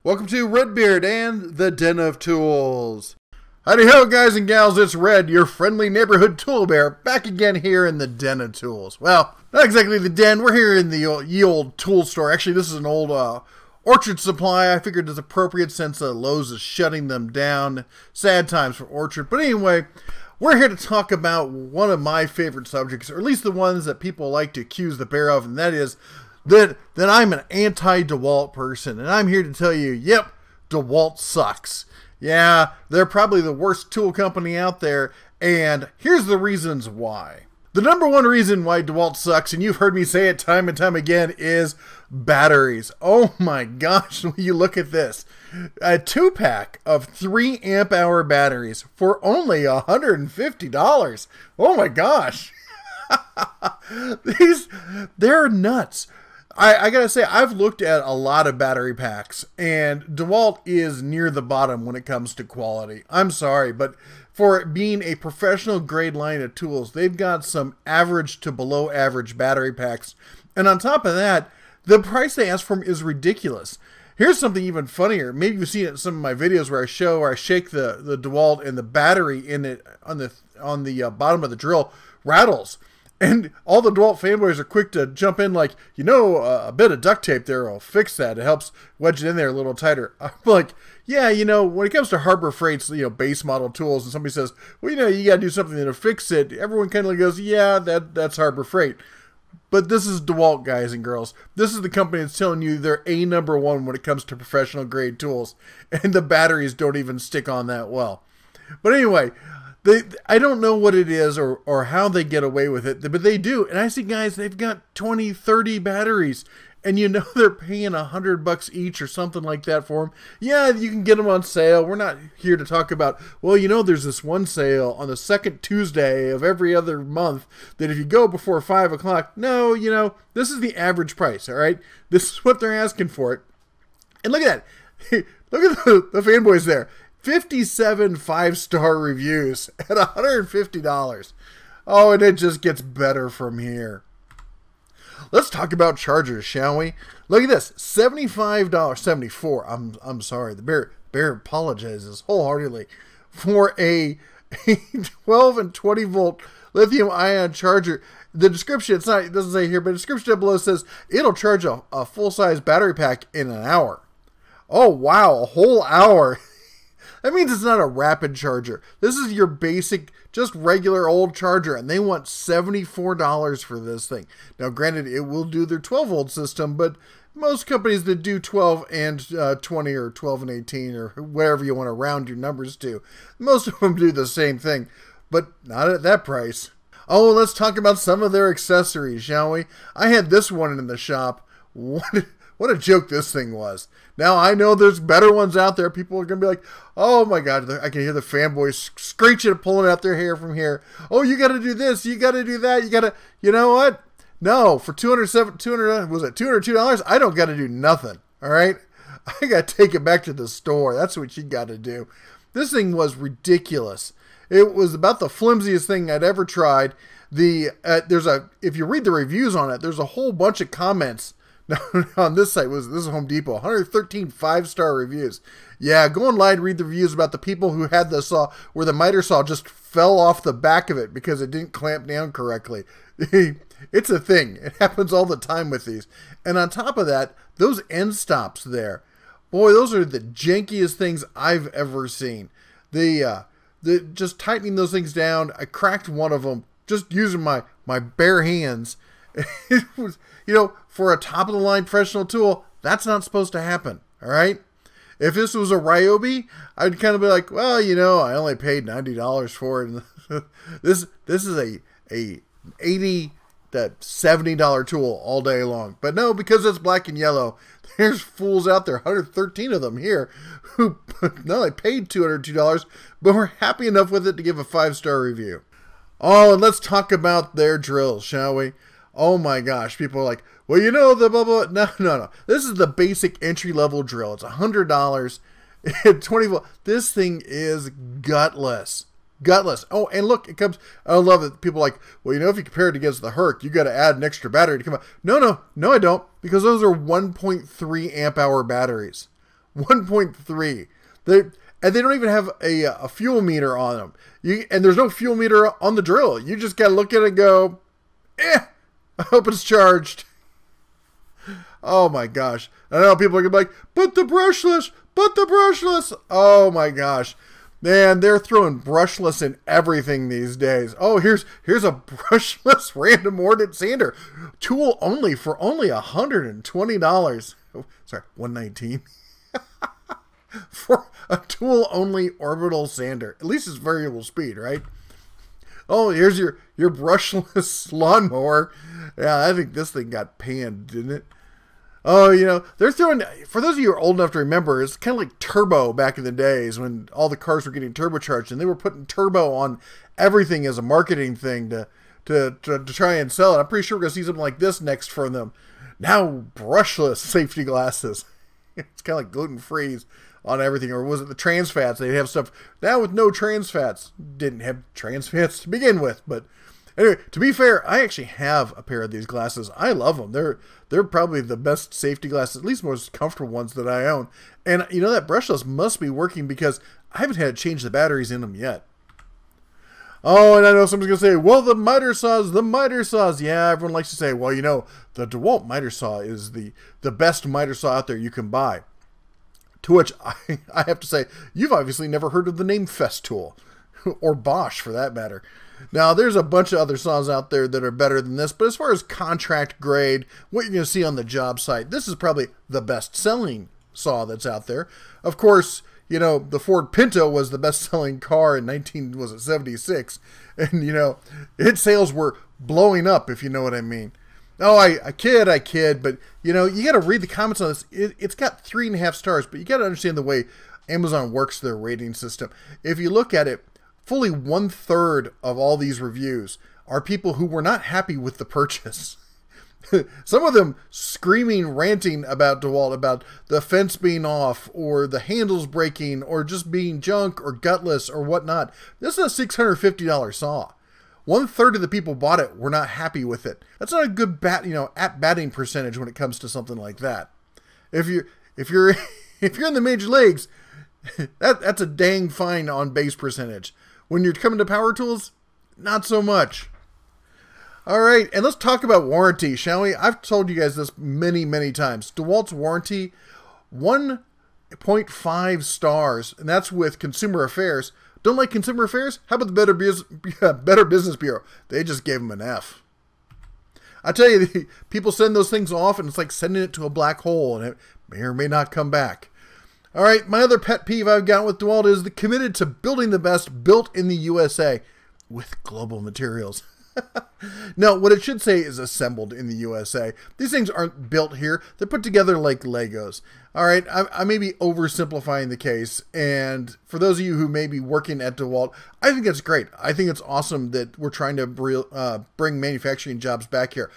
Welcome to Redbeard and the Den of Tools. Howdy ho, guys and gals, it's Red, your friendly neighborhood tool bear, back again here in the Den of Tools. Well, not exactly the den, we're here in the old tool store. Actually, this is an old Orchard Supply. I figured it's appropriate since Lowe's is shutting them down. Sad times for Orchard. But anyway, we're here to talk about one of my favorite subjects, or at least the ones that people like to accuse the bear of, and that is that I'm an anti-DeWALT person, and I'm here to tell you, yep, DeWALT sucks. Yeah, they're probably the worst tool company out there, and here's the reasons why. The number one reason why DeWALT sucks, and you've heard me say it time and time again, is batteries. Oh my gosh, when you look at this. A 2-pack of 3 amp hour batteries for only $150. Oh my gosh. They're nuts. I gotta say, I've looked at a lot of battery packs, and DeWALT is near the bottom when it comes to quality. I'm sorry, but for it being a professional grade line of tools, they've got some average to below average battery packs. And on top of that, the price they ask for them is ridiculous. Here's something even funnier. Maybe you've seen it in some of my videos where I shake the DeWALT, and the battery in it on the bottom of the drill rattles. And all the DeWALT fanboys are quick to jump in like, you know, a bit of duct tape there will fix that. It helps wedge it in there a little tighter. I'm like, yeah, you know, when it comes to Harbor Freight's, you know, base model tools, and somebody says, well, you know, you got to do something to fix it, everyone kind of goes, yeah, that's Harbor Freight. But this is DeWALT, guys and girls. This is the company that's telling you they're number one when it comes to professional grade tools. And the batteries don't even stick on that well. But anyway, I don't know what it is or how they get away with it, but they do. And I see guys, they've got 20, 30 batteries, and you know they're paying $100 each or something like that for them. Yeah, you can get them on sale. We're not here to talk about, well, you know, there's this one sale on the second Tuesday of every other month that if you go before 5 o'clock, no, you know, this is the average price, all right? This is what they're asking for it. And look at that. Look at the fanboys there. 57 5-star reviews at $150. Oh, and it just gets better from here. Let's talk about chargers, shall we? Look at this, $75, $74. I'm sorry, the bear apologizes wholeheartedly for a 12 and 20 volt lithium ion charger. The description, it doesn't say here, but the description down below says it'll charge a full-size battery pack in an hour. Oh wow, a whole hour. That means it's not a rapid charger. This is your basic, just regular old charger, and they want $74 for this thing. Now, granted, it will do their 12-volt system, but most companies that do 12 and 20 or 12 and 18 or whatever you want to round your numbers to, most of them do the same thing, but not at that price. Oh, let's talk about some of their accessories, shall we? I had this one in the shop. What a joke this thing was. Now, I know there's better ones out there. People are going to be like, oh my God, I can hear the fanboys screeching and pulling out their hair from here. Oh, you got to do this. You got to do that. You got to, you know what? No, for $202, I don't got to do nothing. All right. I got to take it back to the store. That's what you got to do. This thing was ridiculous. It was about the flimsiest thing I'd ever tried. If you read the reviews on it, there's a whole bunch of comments. Now, on this site, this is Home Depot, 113 5-star reviews. Yeah, go online and read the reviews about the people who had the saw, where the miter saw just fell off the back of it because it didn't clamp down correctly. It's a thing. It happens all the time with these. And on top of that, those end stops there, boy, those are the jankiest things I've ever seen. Just tightening those things down, I cracked one of them just using my bare hands. It was, you know, for a top-of-the-line professional tool, that's not supposed to happen, all right? If this was a Ryobi, I'd kind of be like, well, you know, I only paid $90 for it. This is a $80 to $70 tool all day long. But no, because it's black and yellow, there's fools out there, 113 of them here, who not only paid $202, but were happy enough with it to give a 5-star review. Oh, and let's talk about their drills, shall we? Oh my gosh, people are like, well, you know, the blah, blah, blah. No. This is the basic entry-level drill. It's $100, 20 volt. This thing is gutless. Gutless. Oh, and look, it comes, I love it. People are like, well, you know, if you compare it against the Herc, you got to add an extra battery to come out. No, I don't, because those are 1.3 amp hour batteries. 1.3. And they don't even have a fuel meter on them. And there's no fuel meter on the drill. You just got to look at it and go, I hope it's charged. Oh my gosh. I know people are going to be like, but the brushless, but the brushless. Oh my gosh. Man, they're throwing brushless in everything these days. Oh, here's a brushless random ordered sander. Tool only for only $120. Oh, sorry, $119. For a tool only orbital sander. At least it's variable speed, right? Oh, here's your brushless lawnmower. Yeah, I think this thing got panned, didn't it? Oh, you know, they're throwing, for those of you who are old enough to remember, it's kind of like turbo back in the days when all the cars were getting turbocharged, and they were putting turbo on everything as a marketing thing to try and sell it. I'm pretty sure we're going to see something like this next from them. Now, brushless safety glasses. It's kind of like gluten-free on everything. Or was it the trans fats? They have stuff now with no trans fats. Didn't have trans fats to begin with, but anyway, to be fair, I actually have a pair of these glasses. I love them. They're probably the best safety glasses, at least most comfortable ones that I own. And you know, that brushless must be working because I haven't had to change the batteries in them yet. Oh, and I know someone's going to say, well, the miter saws. Yeah, everyone likes to say, well, you know, the DeWalt miter saw is the best miter saw out there you can buy. To which I have to say, you've obviously never heard of the name Festool, or Bosch for that matter. Now, there's a bunch of other saws out there that are better than this, but as far as contract grade, what you're going to see on the job site, this is probably the best-selling saw that's out there. Of course, you know, the Ford Pinto was the best-selling car in 1976, and, you know, its sales were blowing up, if you know what I mean. Oh, I kid, but, you know, you got to read the comments on this. It's got 3.5 stars, but you got to understand the way Amazon works their rating system. If you look at it, fully 1/3 of all these reviews are people who were not happy with the purchase. Some of them screaming, ranting about DeWalt, about the fence being off, or the handles breaking, or just being junk, or gutless, or whatnot. This is a $650 saw. 1/3 of the people bought it were not happy with it. That's not a good at-batting percentage when it comes to something like that. If you're in the major leagues, that's a dang fine on base percentage. When you're coming to power tools, not so much. All right, and let's talk about warranty, shall we? I've told you guys this many, many times. DeWalt's warranty, 1.5 stars, and that's with Consumer Affairs. Don't like Consumer Affairs? How about the Better Business Bureau? They just gave them an F. I tell you, people send those things off, and it's like sending it to a black hole, and it may or may not come back. All right, my other pet peeve I've got with DeWalt is the committed to building the best built in the USA with global materials. No, what it should say is assembled in the USA. These things aren't built here. They're put together like Legos. All right, I may be oversimplifying the case, and for those of you who may be working at DeWalt, I think that's great. I think it's awesome that we're trying to bring manufacturing jobs back here.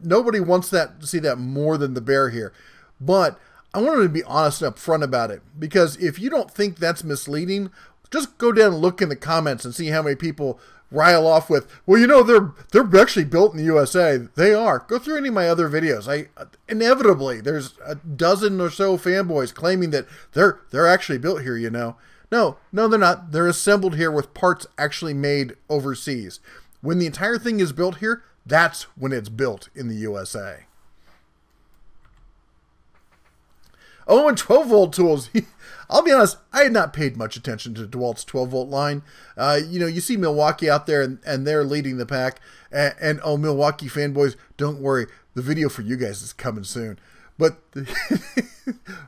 Nobody wants to see that more than the bear here, but I wanted to be honest and upfront about it, because if you don't think that's misleading, just go down and look in the comments and see how many people rile off with, well, you know, they're actually built in the USA. They are. Go through any of my other videos. Inevitably, there's a dozen or so fanboys claiming that they're actually built here, you know. No, they're not. They're assembled here with parts actually made overseas. When the entire thing is built here, that's when it's built in the USA. Oh, and 12-volt tools. I'll be honest, I had not paid much attention to DeWalt's 12-volt line. You know, you see Milwaukee out there, and they're leading the pack. And oh, Milwaukee fanboys, don't worry. The video for you guys is coming soon. But,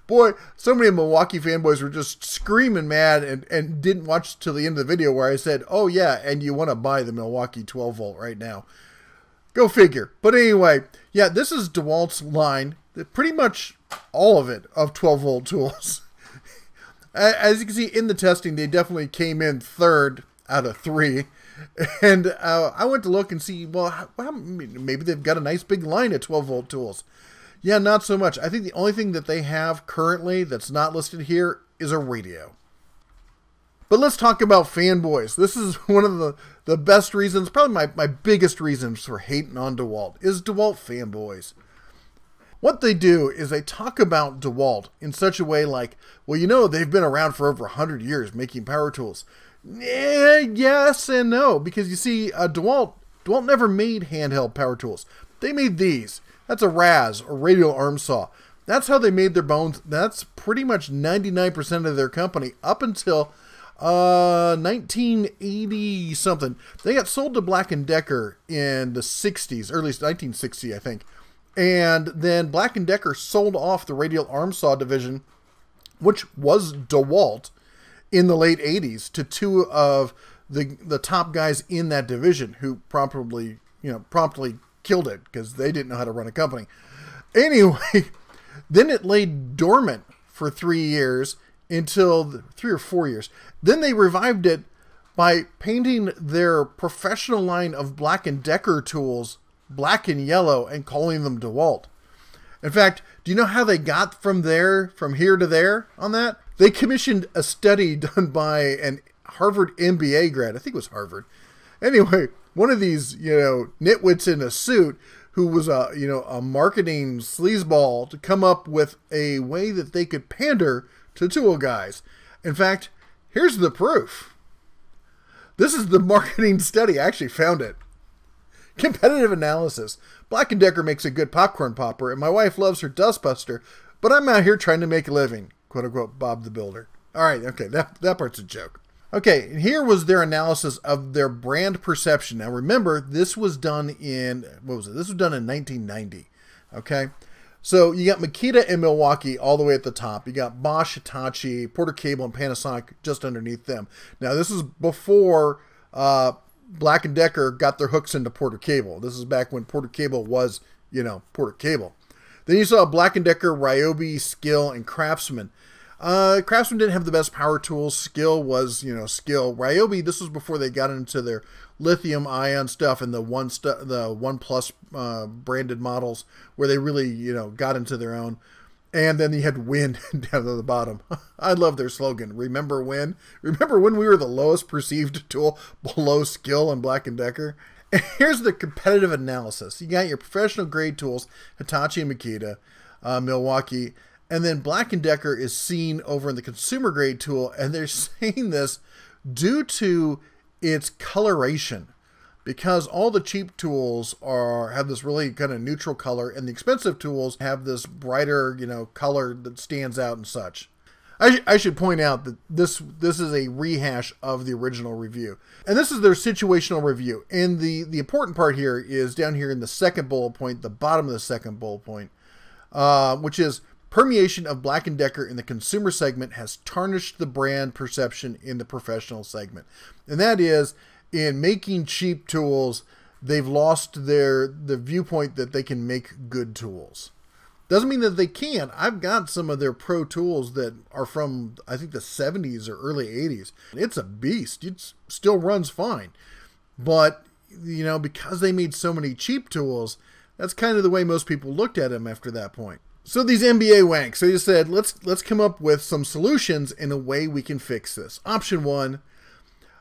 boy, so many Milwaukee fanboys were just screaming mad and didn't watch till the end of the video where I said, oh, yeah, and you want to buy the Milwaukee 12-volt right now. Go figure. But anyway, yeah, this is DeWalt's line. Pretty much all of it of 12-volt tools. As you can see in the testing, they definitely came in 3rd out of 3. And I went to look and see, well, maybe they've got a nice big line of 12-volt tools. Yeah, not so much. I think the only thing that they have currently that's not listed here is a radio. But let's talk about Fanboys. This is one of the best reasons, probably my biggest reasons for hating on DeWalt, is DeWalt Fanboys. What they do is they talk about DeWalt in such a way like, well, you know, they've been around for over 100 years making power tools. Yes and no, because you see, DeWalt never made handheld power tools. They made these. That's a RAS, or radial arm saw. That's how they made their bones. That's pretty much 99% of their company up until 1980 something. They got sold to Black & Decker in the 60s, or at least 1960, I think. And then Black & Decker sold off the radial arm saw division, which was DeWalt, in the late 80s to two of the top guys in that division who promptly killed it because they didn't know how to run a company. Anyway, then it lay dormant for 3 years until 3 or 4 years. Then they revived it by painting their professional line of Black & Decker tools black and yellow and calling them DeWalt. In fact, do you know how they got from here to there on that? They commissioned a study done by an Harvard MBA grad. I think it was Harvard. Anyway, one of these, nitwits in a suit who was a marketing sleazeball to come up with a way that they could pander to tool guys. In fact, here's the proof. This is the marketing study. I actually found it. Competitive analysis. Black & Decker makes a good popcorn popper, and my wife loves her dustbuster, but I'm out here trying to make a living. Quote unquote, Bob the Builder. All right, okay, that part's a joke. Okay, and here was their analysis of their brand perception. Now remember, this was done in, This was done in 1990, okay? So you got Makita and Milwaukee all the way at the top. You got Bosch, Hitachi, Porter Cable, and Panasonic just underneath them. Now this is before Black & Decker got their hooks into Porter Cable. This is back when Porter Cable was, Porter Cable. Then you saw Black & Decker, Ryobi, Skill, and Craftsman. Craftsman didn't have the best power tools. Skill was, Skill. Ryobi, this was before they got into their lithium ion stuff and the One Plus branded models where they really, got into their own. And then you had Win down at the bottom. I love their slogan. Remember when? Remember when we were the lowest perceived tool below Skill and Black & Decker? And here's the competitive analysis. You got your professional grade tools, Hitachi and Makita, Milwaukee, and then Black & Decker is seen over in the consumer grade tool, and they're saying this due to its coloration, because all the cheap tools have this really kind of neutral color, and the expensive tools have this brighter, color that stands out and such. I should point out that this is a rehash of the original review. And this is their situational review. And the important part here is down here in the second bullet point, the bottom of the second bullet point, which is permeation of Black & Decker in the consumer segment has tarnished the brand perception in the professional segment. And that is, in making cheap tools, they've lost the viewpoint that they can make good tools. Doesn't mean that they can't. I've got some of their pro tools that are from, I think, the 70s or early 80s. It's a beast. It still runs fine. But, because they made so many cheap tools, that's kind of the way most people looked at them after that point. So these MBA wanks, they just said, let's come up with some solutions in a way we can fix this. Option 1,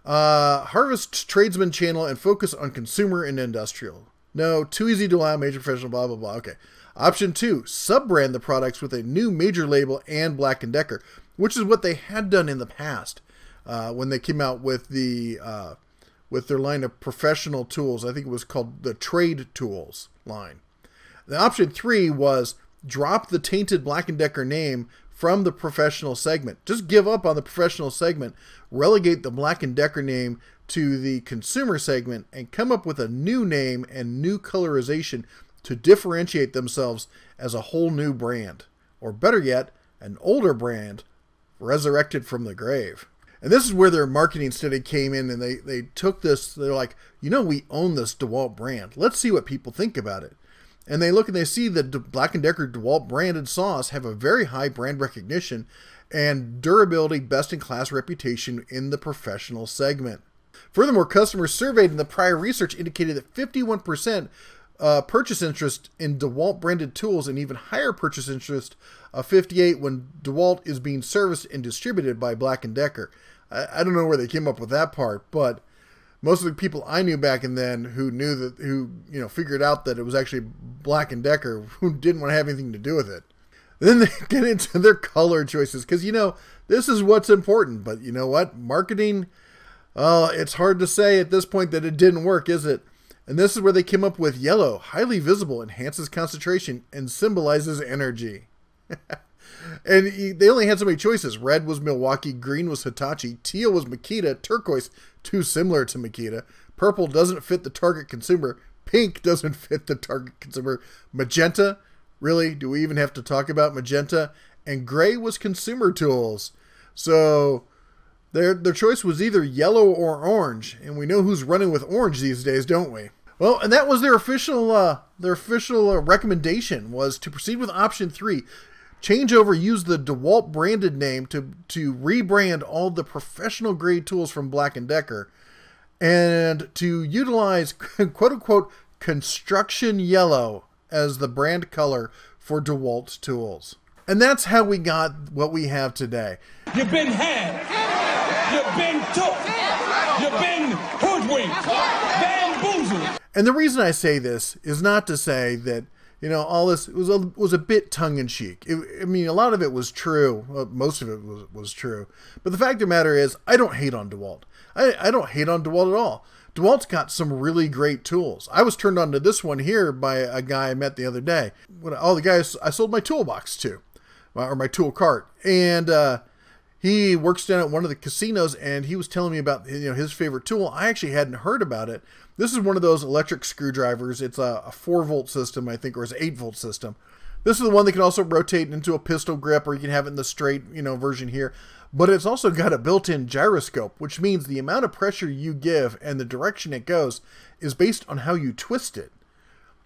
harvest tradesman channel and focus on consumer and industrial. No, too easy to allow, major professional, blah, blah, blah. Okay. Option 2, sub-brand the products with a new major label and Black & Decker, which is what they had done in the past when they came out with their line of professional tools. I think it was called the Trade Tools line. The option 3 was drop the tainted Black & Decker name from the professional segment. Just give up on the professional segment, relegate the Black & Decker name to the consumer segment, and come up with a new name and new colorization to differentiate themselves as a whole new brand. Or better yet, an older brand resurrected from the grave. And this is where their marketing study came in, and they took this, they're like, we own this DeWalt brand. Let's see what people think about it. And they look and they see that Black & Decker DeWalt branded saws have a very high brand recognition and durability, best-in-class reputation in the professional segment. Furthermore, customers surveyed in the prior research indicated that 51% purchase interest in DeWalt branded tools and even higher purchase interest of 58% when DeWalt is being serviced and distributed by Black & Decker. I don't know where they came up with that part, but Most of the people I knew back in then who figured out that it was actually Black & Decker, who didn't want to have anything to do with it. Then they get into their color choices, because, this is what's important. But you know what? Marketing, it's hard to say at this point that it didn't work, is it? And this is where they came up with yellow, highly visible, enhances concentration, and symbolizes energy. And they only had so many choices. Red was Milwaukee, green was Hitachi, teal was Makita, turquoise, too similar to Makita, purple doesn't fit the target consumer, pink doesn't fit the target consumer, magenta, really? Do we even have to talk about magenta? And gray was consumer tools. So their choice was either yellow or orange, and we know who's running with orange these days, don't we? Well, and that was their official recommendation, was to proceed with option 3. Change over, use the DeWalt branded name to rebrand all the professional grade tools from Black & Decker, and to utilize quote-unquote construction yellow as the brand color for DeWalt tools. And that's how we got what we have today. You've been had, you've been took, you've been hoodwinked, bamboozled. And the reason I say this is not to say that all this was a bit tongue-in-cheek. I mean, a lot of it was true. Well, most of it was true. But the fact of the matter is, I don't hate on DeWalt. I don't hate on DeWalt at all. DeWalt's got some really great tools. I was turned on to this one here by a guy I met the other day. All the guys I sold my toolbox to, or my tool cart. And he works down at one of the casinos, and he was telling me about his favorite tool. I actually hadn't heard about it. This is one of those electric screwdrivers. It's a 4-volt system, I think, or it's an 8-volt system. This is the one that can also rotate into a pistol grip, or you can have it in the straight, version here. But it's also got a built-in gyroscope, which means the amount of pressure you give and the direction it goes is based on how you twist it.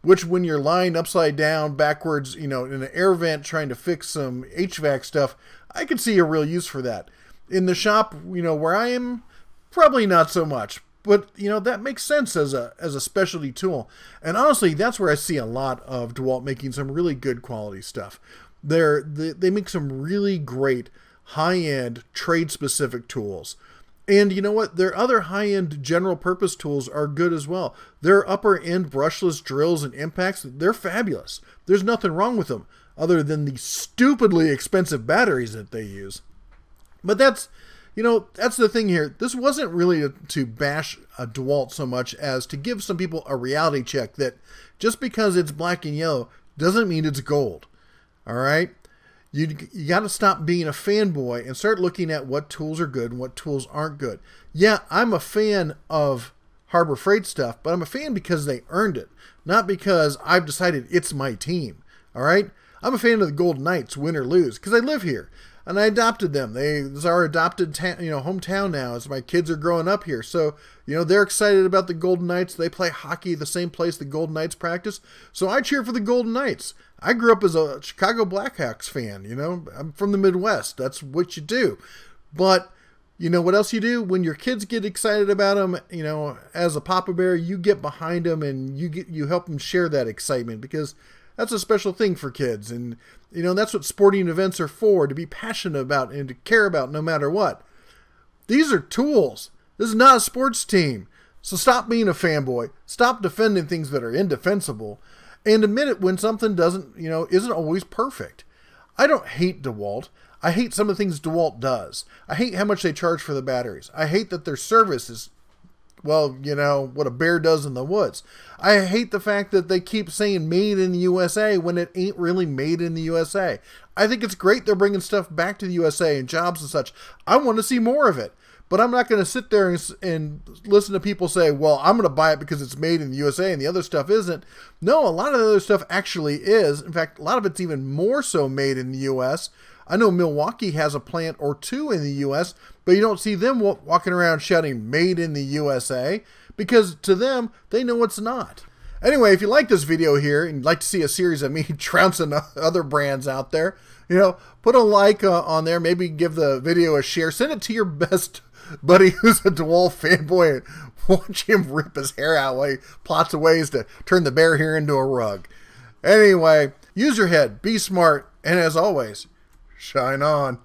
Which, when you're lying upside down, backwards, in an air vent trying to fix some HVAC stuff, I could see a real use for that. In the shop, where I am, probably not so much. But, that makes sense as a specialty tool. And honestly, that's where I see a lot of DeWalt making some really good quality stuff. They make some really great high-end trade-specific tools. And you know what? Their other high-end general-purpose tools are good as well. Their upper-end brushless drills and impacts, they're fabulous. There's nothing wrong with them, other than the stupidly expensive batteries that they use. But that's the thing here. This wasn't really to bash a DeWalt so much as to give some people a reality check that just because it's black and yellow doesn't mean it's gold. All right? You got to stop being a fanboy and start looking at what tools are good and what tools aren't good. Yeah, I'm a fan of Harbor Freight stuff, but I'm a fan because they earned it, not because I've decided it's my team. All right? I'm a fan of the Golden Knights, win or lose, because I live here. And I adopted them. It's our adopted hometown now as my kids are growing up here. So, they're excited about the Golden Knights. They play hockey the same place the Golden Knights practice. So I cheer for the Golden Knights. I grew up as a Chicago Blackhawks fan, I'm from the Midwest. That's what you do. But, what else you do? When your kids get excited about them, as a Papa Bear, you get behind them and you help them share that excitement, because that's a special thing for kids. And, that's what sporting events are for, to be passionate about and to care about no matter what. These are tools. This is not a sports team. So stop being a fanboy. Stop defending things that are indefensible. And admit it when something isn't always perfect. I don't hate DeWalt. I hate some of the things DeWalt does. I hate how much they charge for the batteries. I hate that their service is, well, what a bear does in the woods. I hate the fact that they keep saying made in the USA when it ain't really made in the USA. I think it's great they're bringing stuff back to the USA and jobs and such. I want to see more of it. But I'm not going to sit there and listen to people say, well, I'm going to buy it because it's made in the USA and the other stuff isn't. No, a lot of the other stuff actually is. In fact, a lot of it's even more so made in the US. I know Milwaukee has a plant or two in the US, but you don't see them walking around shouting made in the USA, because to them, they know it's not. Anyway, if you like this video here and you'd like to see a series of me trouncing other brands out there, put a like on there. Maybe give the video a share. Send it to your best buddy who's a DeWalt fanboy and watch him rip his hair out while he plots of ways to turn the bear hair into a rug. Anyway, use your head, be smart, and as always, shine on.